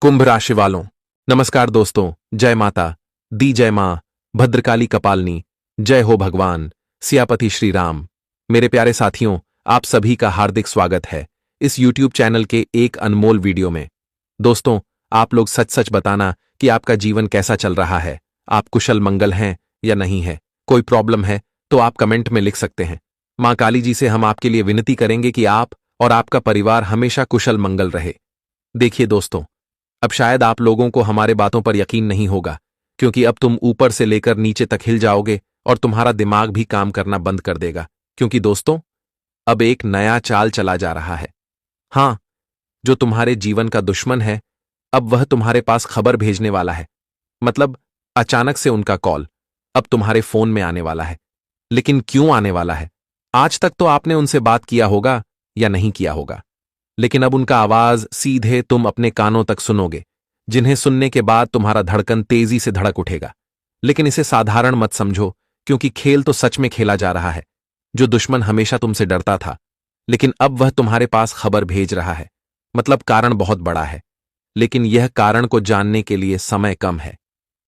कुंभ राशि वालों, नमस्कार दोस्तों। जय माता दी, जय मां भद्रकाली कपालनी, जय हो भगवान सियापति श्री राम। मेरे प्यारे साथियों, आप सभी का हार्दिक स्वागत है इस YouTube चैनल के एक अनमोल वीडियो में। दोस्तों, आप लोग सच सच बताना कि आपका जीवन कैसा चल रहा है। आप कुशल मंगल हैं या नहीं है? कोई प्रॉब्लम है तो आप कमेंट में लिख सकते हैं। मां काली जी से हम आपके लिए विनती करेंगे कि आप और आपका परिवार हमेशा कुशल मंगल रहे। देखिए दोस्तों, अब शायद आप लोगों को हमारे बातों पर यकीन नहीं होगा, क्योंकि अब तुम ऊपर से लेकर नीचे तक हिल जाओगे और तुम्हारा दिमाग भी काम करना बंद कर देगा। क्योंकि दोस्तों, अब एक नया चाल चला जा रहा है। हां, जो तुम्हारे जीवन का दुश्मन है, अब वह तुम्हारे पास खबर भेजने वाला है। मतलब अचानक से उनका कॉल अब तुम्हारे फोन में आने वाला है। लेकिन क्यों आने वाला है? आज तक तो आपने उनसे बात किया होगा या नहीं किया होगा, लेकिन अब उनका आवाज सीधे तुम अपने कानों तक सुनोगे, जिन्हें सुनने के बाद तुम्हारा धड़कन तेजी से धड़क उठेगा। लेकिन इसे साधारण मत समझो, क्योंकि खेल तो सच में खेला जा रहा है। जो दुश्मन हमेशा तुमसे डरता था, लेकिन अब वह तुम्हारे पास खबर भेज रहा है। मतलब कारण बहुत बड़ा है, लेकिन यह कारण को जानने के लिए समय कम है।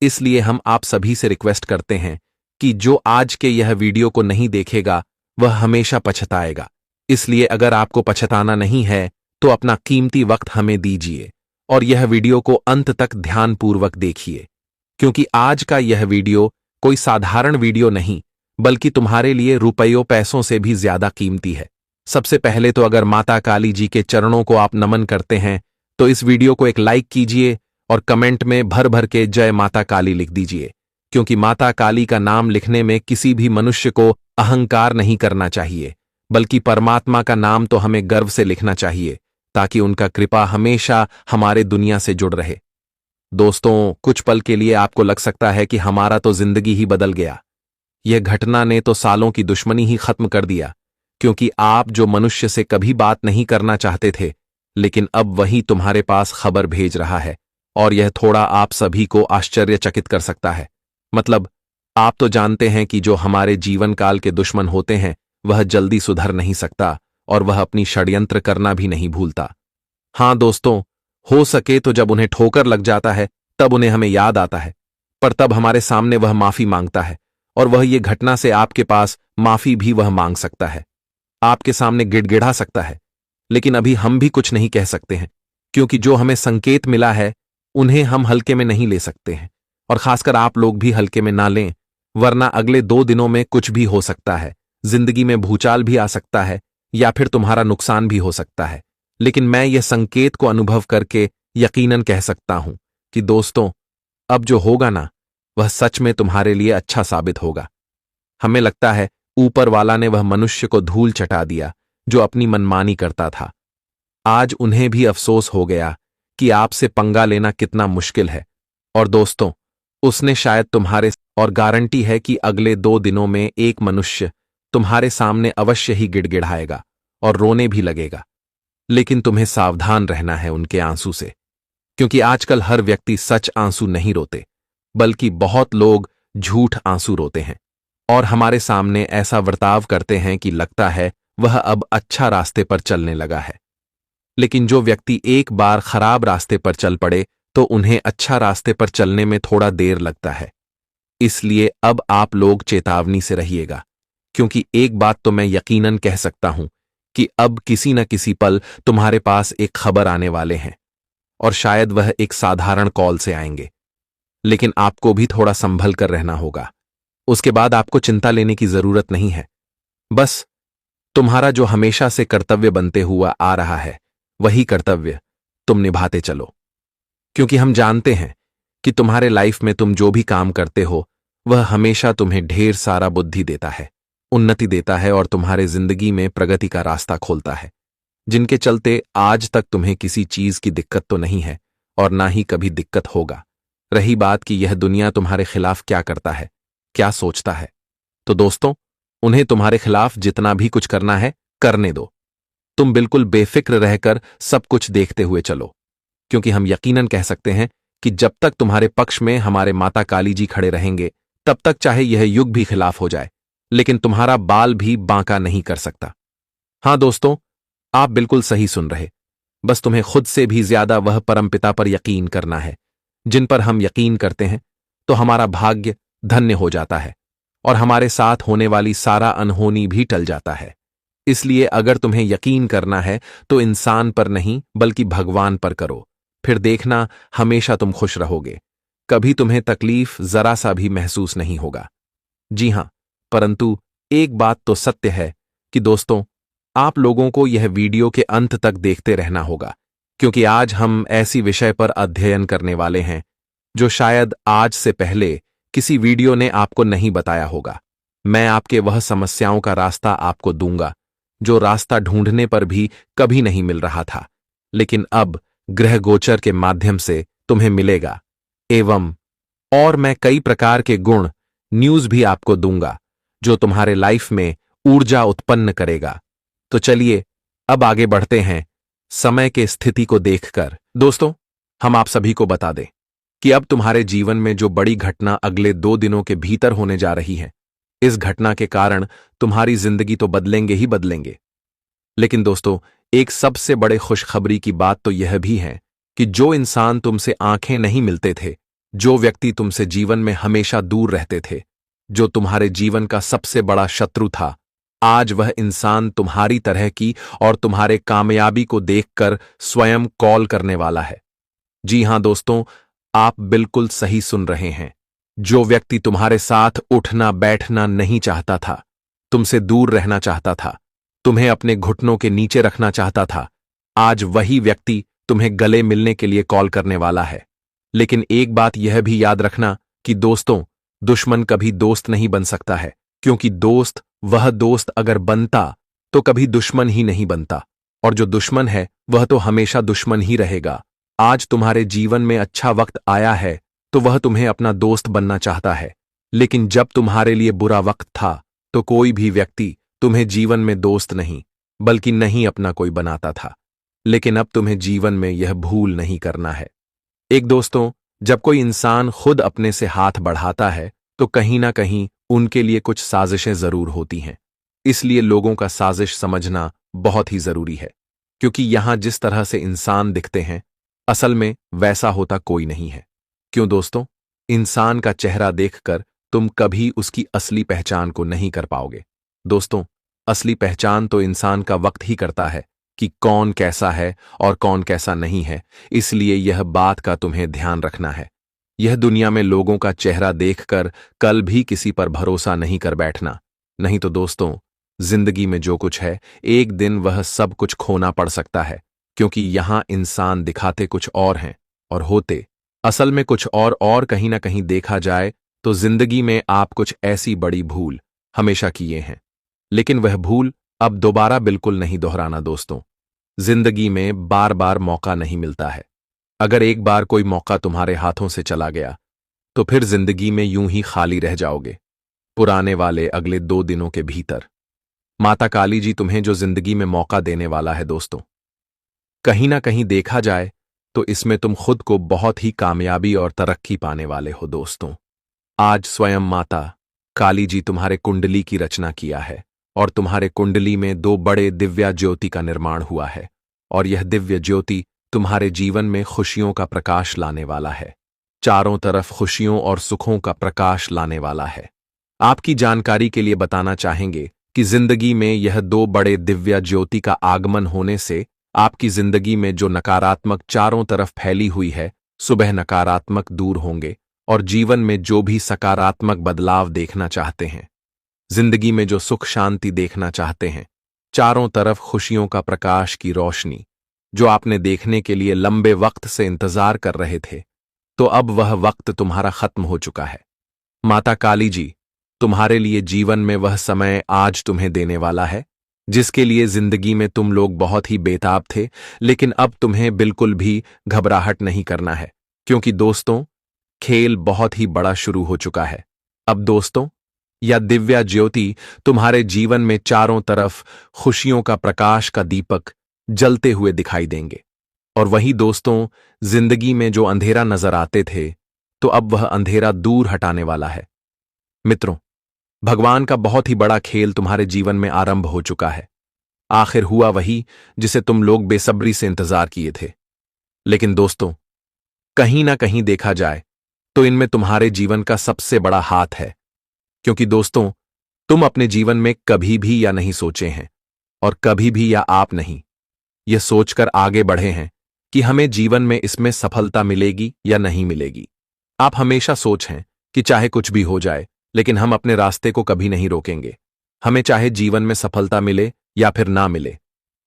इसलिए हम आप सभी से रिक्वेस्ट करते हैं कि जो आज के यह वीडियो को नहीं देखेगा, वह हमेशा पछताएगा। इसलिए अगर आपको पछताना नहीं है तो अपना कीमती वक्त हमें दीजिए और यह वीडियो को अंत तक ध्यानपूर्वक देखिए, क्योंकि आज का यह वीडियो कोई साधारण वीडियो नहीं, बल्कि तुम्हारे लिए रुपयों पैसों से भी ज्यादा कीमती है। सबसे पहले तो अगर माता काली जी के चरणों को आप नमन करते हैं तो इस वीडियो को एक लाइक कीजिए और कमेंट में भर भर के जय माता काली लिख दीजिए, क्योंकि माता काली का नाम लिखने में किसी भी मनुष्य को अहंकार नहीं करना चाहिए, बल्कि परमात्मा का नाम तो हमें गर्व से लिखना चाहिए, ताकि उनका कृपा हमेशा हमारे दुनिया से जुड़ रहे। दोस्तों, कुछ पल के लिए आपको लग सकता है कि हमारा तो जिंदगी ही बदल गया। यह घटना ने तो सालों की दुश्मनी ही खत्म कर दिया, क्योंकि आप जो मनुष्य से कभी बात नहीं करना चाहते थे, लेकिन अब वही तुम्हारे पास खबर भेज रहा है। और यह थोड़ा आप सभी को आश्चर्यचकित कर सकता है। मतलब आप तो जानते हैं कि जो हमारे जीवन काल के दुश्मन होते हैं, वह जल्दी सुधर नहीं सकता और वह अपनी षड्यंत्र करना भी नहीं भूलता। हां दोस्तों, हो सके तो जब उन्हें ठोकर लग जाता है तब उन्हें हमें याद आता है, पर तब हमारे सामने वह माफी मांगता है और वह ये घटना से आपके पास माफी भी वह मांग सकता है, आपके सामने गिड़गिड़ा सकता है। लेकिन अभी हम भी कुछ नहीं कह सकते हैं, क्योंकि जो हमें संकेत मिला है उन्हें हम हल्के में नहीं ले सकते हैं। और खासकर आप लोग भी हल्के में ना लें, वरना अगले 2 दिनों में कुछ भी हो सकता है। जिंदगी में भूचाल भी आ सकता है या फिर तुम्हारा नुकसान भी हो सकता है। लेकिन मैं यह संकेत को अनुभव करके यकीनन कह सकता हूं कि दोस्तों, अब जो होगा ना, वह सच में तुम्हारे लिए अच्छा साबित होगा। हमें लगता है ऊपर वाला ने वह मनुष्य को धूल चटा दिया जो अपनी मनमानी करता था। आज उन्हें भी अफसोस हो गया कि आपसे पंगा लेना कितना मुश्किल है। और दोस्तों, उसने शायद तुम्हारे और गारंटी है कि अगले 2 दिनों में एक मनुष्य तुम्हारे सामने अवश्य ही गिड़गिड़ाएगा और रोने भी लगेगा। लेकिन तुम्हें सावधान रहना है उनके आंसू से, क्योंकि आजकल हर व्यक्ति सच आंसू नहीं रोते, बल्कि बहुत लोग झूठ आंसू रोते हैं और हमारे सामने ऐसा वर्ताव करते हैं कि लगता है वह अब अच्छा रास्ते पर चलने लगा है। लेकिन जो व्यक्ति एक बार खराब रास्ते पर चल पड़े तो उन्हें अच्छा रास्ते पर चलने में थोड़ा देर लगता है। इसलिए अब आप लोग चेतावनी से रहिएगा, क्योंकि एक बात तो मैं यकीनन कह सकता हूं कि अब किसी न किसी पल तुम्हारे पास एक खबर आने वाले हैं, और शायद वह एक साधारण कॉल से आएंगे। लेकिन आपको भी थोड़ा संभल कर रहना होगा। उसके बाद आपको चिंता लेने की जरूरत नहीं है। बस तुम्हारा जो हमेशा से कर्तव्य बनते हुआ आ रहा है, वही कर्तव्य तुम निभाते चलो, क्योंकि हम जानते हैं कि तुम्हारे लाइफ में तुम जो भी काम करते हो, वह हमेशा तुम्हें ढेर सारा बुद्धि देता है, उन्नति देता है और तुम्हारे जिंदगी में प्रगति का रास्ता खोलता है, जिनके चलते आज तक तुम्हें किसी चीज की दिक्कत तो नहीं है और ना ही कभी दिक्कत होगा। रही बात कि यह दुनिया तुम्हारे खिलाफ क्या करता है, क्या सोचता है, तो दोस्तों, उन्हें तुम्हारे खिलाफ जितना भी कुछ करना है करने दो। तुम बिल्कुल बेफिक्र रहकर सब कुछ देखते हुए चलो, क्योंकि हम यकीनन कह सकते हैं कि जब तक तुम्हारे पक्ष में हमारे माता काली जी खड़े रहेंगे, तब तक चाहे यह युग भी खिलाफ हो जाए, लेकिन तुम्हारा बाल भी बांका नहीं कर सकता। हां दोस्तों, आप बिल्कुल सही सुन रहे। बस तुम्हें खुद से भी ज्यादा वह परमपिता पर यकीन करना है। जिन पर हम यकीन करते हैं तो हमारा भाग्य धन्य हो जाता है और हमारे साथ होने वाली सारा अनहोनी भी टल जाता है। इसलिए अगर तुम्हें यकीन करना है तो इंसान पर नहीं बल्कि भगवान पर करो। फिर देखना हमेशा तुम खुश रहोगे, कभी तुम्हें तकलीफ जरा सा भी महसूस नहीं होगा। जी हां, परंतु एक बात तो सत्य है कि दोस्तों, आप लोगों को यह वीडियो के अंत तक देखते रहना होगा, क्योंकि आज हम ऐसी विषय पर अध्ययन करने वाले हैं जो शायद आज से पहले किसी वीडियो ने आपको नहीं बताया होगा। मैं आपके वह समस्याओं का रास्ता आपको दूंगा जो रास्ता ढूंढने पर भी कभी नहीं मिल रहा था, लेकिन अब ग्रह गोचर के माध्यम से तुम्हें मिलेगा। एवं और मैं कई प्रकार के गुण न्यूज भी आपको दूंगा जो तुम्हारे लाइफ में ऊर्जा उत्पन्न करेगा। तो चलिए अब आगे बढ़ते हैं समय के स्थिति को देखकर। दोस्तों, हम आप सभी को बता दें कि अब तुम्हारे जीवन में जो बड़ी घटना अगले 2 दिनों के भीतर होने जा रही है, इस घटना के कारण तुम्हारी जिंदगी तो बदलेंगे ही बदलेंगे। लेकिन दोस्तों, एक सबसे बड़े खुशखबरी की बात तो यह भी है कि जो इंसान तुमसे आंखें नहीं मिलते थे, जो व्यक्ति तुमसे जीवन में हमेशा दूर रहते थे, जो तुम्हारे जीवन का सबसे बड़ा शत्रु था, आज वह इंसान तुम्हारी तरह की और तुम्हारे कामयाबी को देखकर स्वयं कॉल करने वाला है। जी हां दोस्तों, आप बिल्कुल सही सुन रहे हैं। जो व्यक्ति तुम्हारे साथ उठना बैठना नहीं चाहता था, तुमसे दूर रहना चाहता था, तुम्हें अपने घुटनों के नीचे रखना चाहता था, आज वही व्यक्ति तुम्हें गले मिलने के लिए कॉल करने वाला है। लेकिन एक बात यह भी याद रखना कि दोस्तों, दुश्मन कभी दोस्त नहीं बन सकता है, क्योंकि वह दोस्त अगर बनता तो कभी दुश्मन ही नहीं बनता, और जो दुश्मन है वह तो हमेशा दुश्मन ही रहेगा। आज तुम्हारे जीवन में अच्छा वक्त आया है तो वह तुम्हें अपना दोस्त बनना चाहता है, लेकिन जब तुम्हारे लिए बुरा वक्त था तो कोई भी व्यक्ति तुम्हें जीवन में दोस्त नहीं बल्कि नहीं अपना कोई बनाता था। लेकिन अब तुम्हें जीवन में यह भूल नहीं करना है। एक दोस्तों, जब कोई इंसान खुद अपने से हाथ बढ़ाता है तो कहीं ना कहीं उनके लिए कुछ साजिशें जरूर होती हैं। इसलिए लोगों का साजिश समझना बहुत ही जरूरी है, क्योंकि यहां जिस तरह से इंसान दिखते हैं, असल में वैसा होता कोई नहीं है। क्यों दोस्तों? इंसान का चेहरा देखकर तुम कभी उसकी असली पहचान को नहीं कर पाओगे। दोस्तों, असली पहचान तो इंसान का वक्त ही करता है कि कौन कैसा है और कौन कैसा नहीं है। इसलिए यह बात का तुम्हें ध्यान रखना है। यह दुनिया में लोगों का चेहरा देखकर कल भी किसी पर भरोसा नहीं कर बैठना, नहीं तो दोस्तों, जिंदगी में जो कुछ है एक दिन वह सब कुछ खोना पड़ सकता है, क्योंकि यहां इंसान दिखाते कुछ और हैं और होते असल में कुछ और कहीं ना कहीं देखा जाए तो जिंदगी में आप कुछ ऐसी बड़ी भूल हमेशा किए हैं, लेकिन वह भूल अब दोबारा बिल्कुल नहीं दोहराना। दोस्तों, जिंदगी में बार बार मौका नहीं मिलता है। अगर एक बार कोई मौका तुम्हारे हाथों से चला गया तो फिर जिंदगी में यूं ही खाली रह जाओगे। पुराने वाले अगले 2 दिनों के भीतर माता काली जी तुम्हें जो जिंदगी में मौका देने वाला है दोस्तों, कहीं ना कहीं देखा जाए तो इसमें तुम खुद को बहुत ही कामयाबी और तरक्की पाने वाले हो। दोस्तों, आज स्वयं माता काली जी तुम्हारे कुंडली की रचना किया है और तुम्हारे कुंडली में 2 बड़े दिव्या ज्योति का निर्माण हुआ है, और यह दिव्य ज्योति तुम्हारे जीवन में खुशियों का प्रकाश लाने वाला है, चारों तरफ खुशियों और सुखों का प्रकाश लाने वाला है। आपकी जानकारी के लिए बताना चाहेंगे कि जिंदगी में यह 2 बड़े दिव्या ज्योति का आगमन होने से आपकी जिंदगी में जो नकारात्मक चारों तरफ फैली हुई है, सुबह नकारात्मक दूर होंगे और जीवन में जो भी सकारात्मक बदलाव देखना चाहते हैं, जिंदगी में जो सुख शांति देखना चाहते हैं, चारों तरफ खुशियों का प्रकाश की रोशनी जो आपने देखने के लिए लंबे वक्त से इंतजार कर रहे थे, तो अब वह वक्त तुम्हारा खत्म हो चुका है। माता काली जी तुम्हारे लिए जीवन में वह समय आज तुम्हें देने वाला है जिसके लिए जिंदगी में तुम लोग बहुत ही बेताब थे, लेकिन अब तुम्हें बिल्कुल भी घबराहट नहीं करना है, क्योंकि दोस्तों, खेल बहुत ही बड़ा शुरू हो चुका है। अब दोस्तों, यह दिव्या ज्योति तुम्हारे जीवन में चारों तरफ खुशियों का प्रकाश का दीपक जलते हुए दिखाई देंगे, और वही दोस्तों, जिंदगी में जो अंधेरा नजर आते थे तो अब वह अंधेरा दूर हटाने वाला है। मित्रों, भगवान का बहुत ही बड़ा खेल तुम्हारे जीवन में आरंभ हो चुका है। आखिर हुआ वही जिसे तुम लोग बेसब्री से इंतजार किए थे। लेकिन दोस्तों, कहीं ना कहीं देखा जाए तो इनमें तुम्हारे जीवन का सबसे बड़ा हाथ है, क्योंकि दोस्तों, तुम अपने जीवन में कभी भी या नहीं सोचे हैं, और कभी भी या आप नहीं यह सोचकर आगे बढ़े हैं कि हमें जीवन में इसमें सफलता मिलेगी या नहीं मिलेगी। आप हमेशा सोच हैं कि चाहे कुछ भी हो जाए, लेकिन हम अपने रास्ते को कभी नहीं रोकेंगे। हमें चाहे जीवन में सफलता मिले या फिर ना मिले,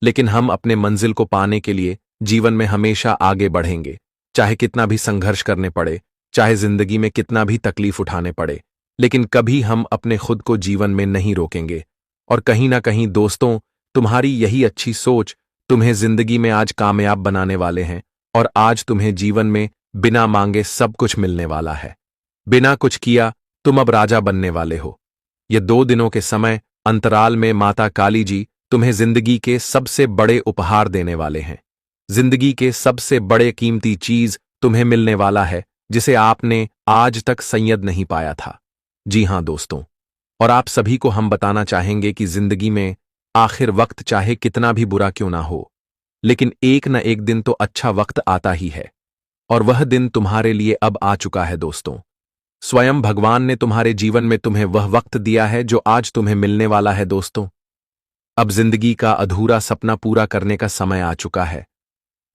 लेकिन हम अपने मंजिल को पाने के लिए जीवन में हमेशा आगे बढ़ेंगे, चाहे कितना भी संघर्ष करने पड़े, चाहे जिंदगी में कितना भी तकलीफ उठाने पड़े, लेकिन कभी हम अपने खुद को जीवन में नहीं रोकेंगे। और कहीं ना कहीं दोस्तों, तुम्हारी यही अच्छी सोच तुम्हें जिंदगी में आज कामयाब बनाने वाले हैं, और आज तुम्हें जीवन में बिना मांगे सब कुछ मिलने वाला है। बिना कुछ किया तुम अब राजा बनने वाले हो। ये 2 दिनों के समय अंतराल में माता काली जी तुम्हें जिंदगी के सबसे बड़े उपहार देने वाले हैं। जिंदगी के सबसे बड़े कीमती चीज तुम्हें मिलने वाला है, जिसे आपने आज तक संयद नहीं पाया था। जी हां दोस्तों, और आप सभी को हम बताना चाहेंगे कि जिंदगी में आखिर वक्त चाहे कितना भी बुरा क्यों ना हो, लेकिन एक न एक दिन तो अच्छा वक्त आता ही है, और वह दिन तुम्हारे लिए अब आ चुका है दोस्तों। स्वयं भगवान ने तुम्हारे जीवन में तुम्हें वह वक्त दिया है जो आज तुम्हें मिलने वाला है दोस्तों। अब जिंदगी का अधूरा सपना पूरा करने का समय आ चुका है।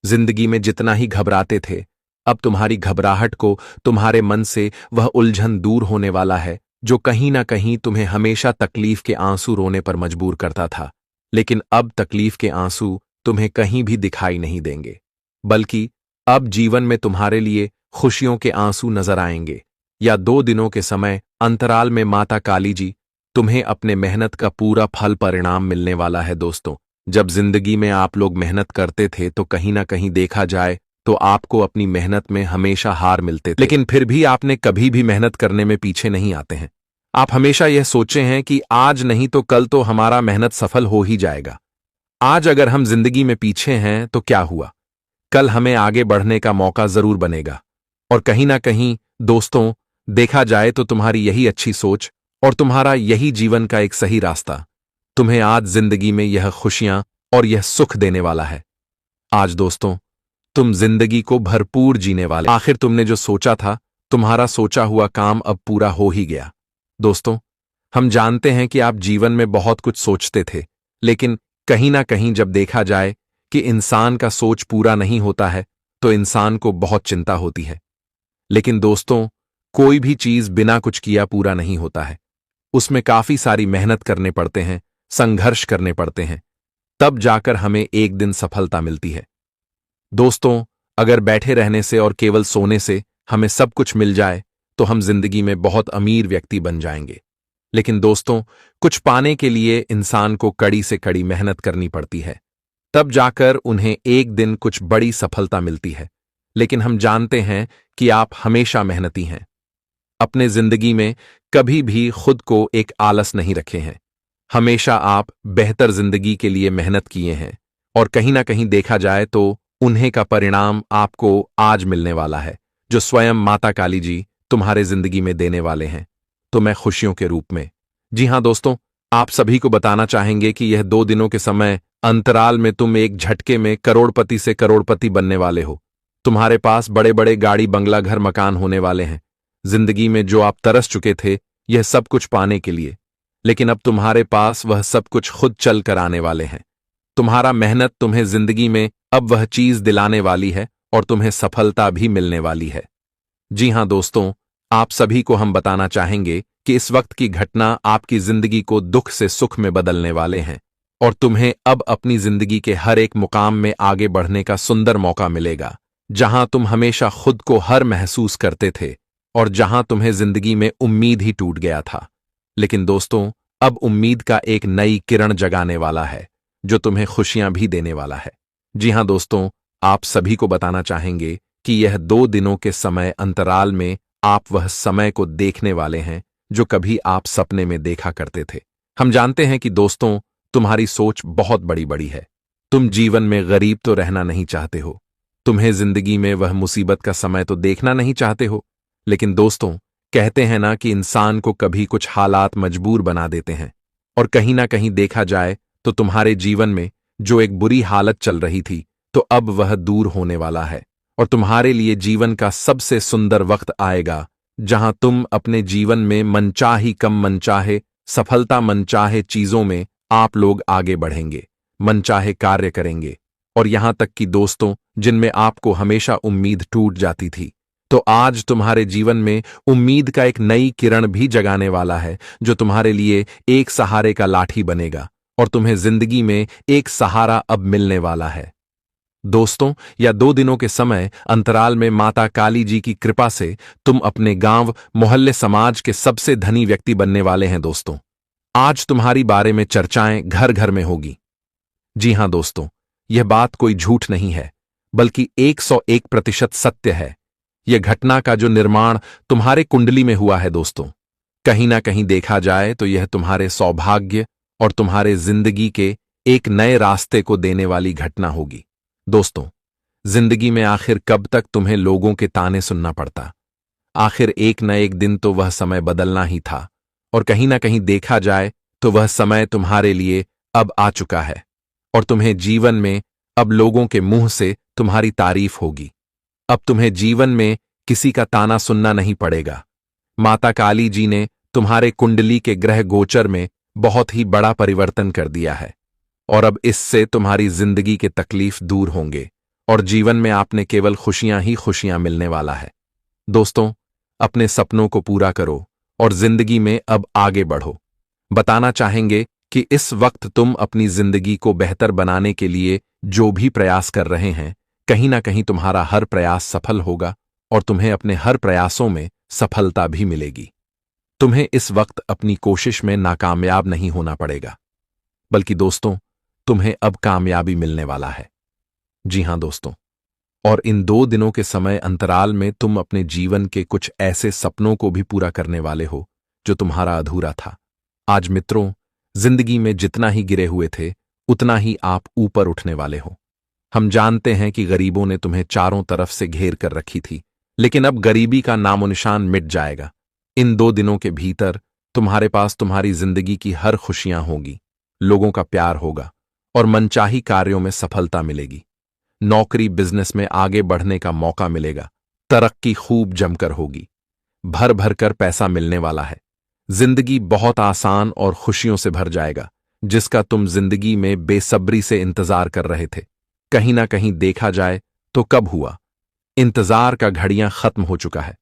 जिंदगी में जितना ही घबराते थे, अब तुम्हारी घबराहट को, तुम्हारे मन से वह उलझन दूर होने वाला है जो कहीं ना कहीं तुम्हें हमेशा तकलीफ के आंसू रोने पर मजबूर करता था। लेकिन अब तकलीफ के आंसू तुम्हें कहीं भी दिखाई नहीं देंगे, बल्कि अब जीवन में तुम्हारे लिए खुशियों के आंसू नजर आएंगे। या 2 दिनों के समय अंतराल में माता काली जी तुम्हें अपने मेहनत का पूरा फल परिणाम मिलने वाला है दोस्तों। जब जिंदगी में आप लोग मेहनत करते थे तो कहीं ना कहीं देखा जाए तो आपको अपनी मेहनत में हमेशा हार मिलते थे, लेकिन फिर भी आपने कभी भी मेहनत करने में पीछे नहीं आते हैं। आप हमेशा यह सोचे हैं कि आज नहीं तो कल तो हमारा मेहनत सफल हो ही जाएगा। आज अगर हम जिंदगी में पीछे हैं तो क्या हुआ, कल हमें आगे बढ़ने का मौका जरूर बनेगा। और कहीं ना कहीं दोस्तों, देखा जाए तो तुम्हारी यही अच्छी सोच और तुम्हारा यही जीवन का एक सही रास्ता तुम्हें आज जिंदगी में यह खुशियां और यह सुख देने वाला है। आज दोस्तों, तुम जिंदगी को भरपूर जीने वाले। आखिर तुमने जो सोचा था, तुम्हारा सोचा हुआ काम अब पूरा हो ही गया। दोस्तों, हम जानते हैं कि आप जीवन में बहुत कुछ सोचते थे, लेकिन कहीं ना कहीं जब देखा जाए कि इंसान का सोच पूरा नहीं होता है तो इंसान को बहुत चिंता होती है। लेकिन दोस्तों, कोई भी चीज बिना कुछ किया पूरा नहीं होता है। उसमें काफी सारी मेहनत करने पड़ते हैं, संघर्ष करने पड़ते हैं, तब जाकर हमें एक दिन सफलता मिलती है। दोस्तों, अगर बैठे रहने से और केवल सोने से हमें सब कुछ मिल जाए तो हम जिंदगी में बहुत अमीर व्यक्ति बन जाएंगे। लेकिन दोस्तों, कुछ पाने के लिए इंसान को कड़ी से कड़ी मेहनत करनी पड़ती है, तब जाकर उन्हें एक दिन कुछ बड़ी सफलता मिलती है। लेकिन हम जानते हैं कि आप हमेशा मेहनती हैं। अपने जिंदगी में कभी भी खुद को एक आलस नहीं रखे हैं। हमेशा आप बेहतर जिंदगी के लिए मेहनत किए हैं, और कहीं ना कहीं देखा जाए तो उन्हें का परिणाम आपको आज मिलने वाला है, जो स्वयं माता काली जी तुम्हारे जिंदगी में देने वाले हैं, तो मैं खुशियों के रूप में। जी हां दोस्तों, आप सभी को बताना चाहेंगे कि यह 2 दिनों के समय अंतराल में तुम एक झटके में करोड़पति से करोड़पति बनने वाले हो। तुम्हारे पास बड़े बड़े गाड़ी, बंगला, घर, मकान होने वाले हैं। जिंदगी में जो आप तरस चुके थे यह सब कुछ पाने के लिए, लेकिन अब तुम्हारे पास वह सब कुछ खुद चल कर आने वाले हैं। तुम्हारा मेहनत तुम्हें जिंदगी में अब वह चीज दिलाने वाली है, और तुम्हें सफलता भी मिलने वाली है। जी हां दोस्तों, आप सभी को हम बताना चाहेंगे कि इस वक्त की घटना आपकी जिंदगी को दुख से सुख में बदलने वाले हैं, और तुम्हें अब अपनी जिंदगी के हर एक मुकाम में आगे बढ़ने का सुंदर मौका मिलेगा। जहां तुम हमेशा खुद को हर महसूस करते थे, और जहां तुम्हें जिंदगी में उम्मीद ही टूट गया था, लेकिन दोस्तों, अब उम्मीद का एक नई किरण जगाने वाला है, जो तुम्हें खुशियां भी देने वाला है। जी हां दोस्तों, आप सभी को बताना चाहेंगे कि यह 2 दिनों के समय अंतराल में आप वह समय को देखने वाले हैं जो कभी आप सपने में देखा करते थे। हम जानते हैं कि दोस्तों, तुम्हारी सोच बहुत बड़ी बड़ी है। तुम जीवन में गरीब तो रहना नहीं चाहते हो, तुम्हें जिंदगी में वह मुसीबत का समय तो देखना नहीं चाहते हो, लेकिन दोस्तों, कहते हैं ना कि इंसान को कभी कुछ हालात मजबूर बना देते हैं, और कहीं ना कहीं देखा जाए तो तुम्हारे जीवन में जो एक बुरी हालत चल रही थी तो अब वह दूर होने वाला है और तुम्हारे लिए जीवन का सबसे सुंदर वक्त आएगा जहां तुम अपने जीवन में मनचाही कम मनचाहे सफलता मनचाहे चीजों में आप लोग आगे बढ़ेंगे, मनचाहे कार्य करेंगे। और यहां तक कि दोस्तों जिनमें आपको हमेशा उम्मीद टूट जाती थी, तो आज तुम्हारे जीवन में उम्मीद का एक नई किरण भी जगाने वाला है जो तुम्हारे लिए एक सहारे का लाठी बनेगा और तुम्हें जिंदगी में एक सहारा अब मिलने वाला है। दोस्तों, या 2 दिनों के समय अंतराल में माता काली जी की कृपा से तुम अपने गांव मोहल्ले समाज के सबसे धनी व्यक्ति बनने वाले हैं। दोस्तों, आज तुम्हारी बारे में चर्चाएं घर घर में होगी। जी हां दोस्तों, यह बात कोई झूठ नहीं है बल्कि 101% सत्य है। यह घटना का जो निर्माण तुम्हारे कुंडली में हुआ है दोस्तों, कहीं ना कहीं देखा जाए तो यह तुम्हारे सौभाग्य और तुम्हारे जिंदगी के एक नए रास्ते को देने वाली घटना होगी। दोस्तों, जिंदगी में आखिर कब तक तुम्हें लोगों के ताने सुनना पड़ता? आखिर एक न एक दिन तो वह समय बदलना ही था और कहीं ना कहीं देखा जाए तो वह समय तुम्हारे लिए अब आ चुका है और तुम्हें जीवन में अब लोगों के मुंह से तुम्हारी तारीफ होगी। अब तुम्हें जीवन में किसी का ताना सुनना नहीं पड़ेगा। माता काली जी ने तुम्हारे कुंडली के ग्रह गोचर में बहुत ही बड़ा परिवर्तन कर दिया है और अब इससे तुम्हारी जिंदगी के तकलीफ दूर होंगे और जीवन में आपने केवल खुशियां ही खुशियां मिलने वाला है। दोस्तों, अपने सपनों को पूरा करो और जिंदगी में अब आगे बढ़ो। बताना चाहेंगे कि इस वक्त तुम अपनी जिंदगी को बेहतर बनाने के लिए जो भी प्रयास कर रहे हैं, कहीं ना कहीं तुम्हारा हर प्रयास सफल होगा और तुम्हें अपने हर प्रयासों में सफलता भी मिलेगी। तुम्हें इस वक्त अपनी कोशिश में नाकामयाब नहीं होना पड़ेगा, बल्कि दोस्तों तुम्हें अब कामयाबी मिलने वाला है। जी हां दोस्तों, और इन 2 दिनों के समय अंतराल में तुम अपने जीवन के कुछ ऐसे सपनों को भी पूरा करने वाले हो जो तुम्हारा अधूरा था। आज मित्रों, जिंदगी में जितना ही गिरे हुए थे उतना ही आप ऊपर उठने वाले हो। हम जानते हैं कि गरीबों ने तुम्हें चारों तरफ से घेर कर रखी थी, लेकिन अब गरीबी का नामो निशान मिट जाएगा। इन 2 दिनों के भीतर तुम्हारे पास तुम्हारी जिंदगी की हर खुशियां होगी, लोगों का प्यार होगा और मनचाही कार्यों में सफलता मिलेगी। नौकरी बिजनेस में आगे बढ़ने का मौका मिलेगा, तरक्की खूब जमकर होगी, भर भर कर पैसा मिलने वाला है। जिंदगी बहुत आसान और खुशियों से भर जाएगा जिसका तुम जिंदगी में बेसब्री से इंतजार कर रहे थे। कहीं ना कहीं देखा जाए तो कब हुआ, इंतजार का घड़ियां खत्म हो चुका है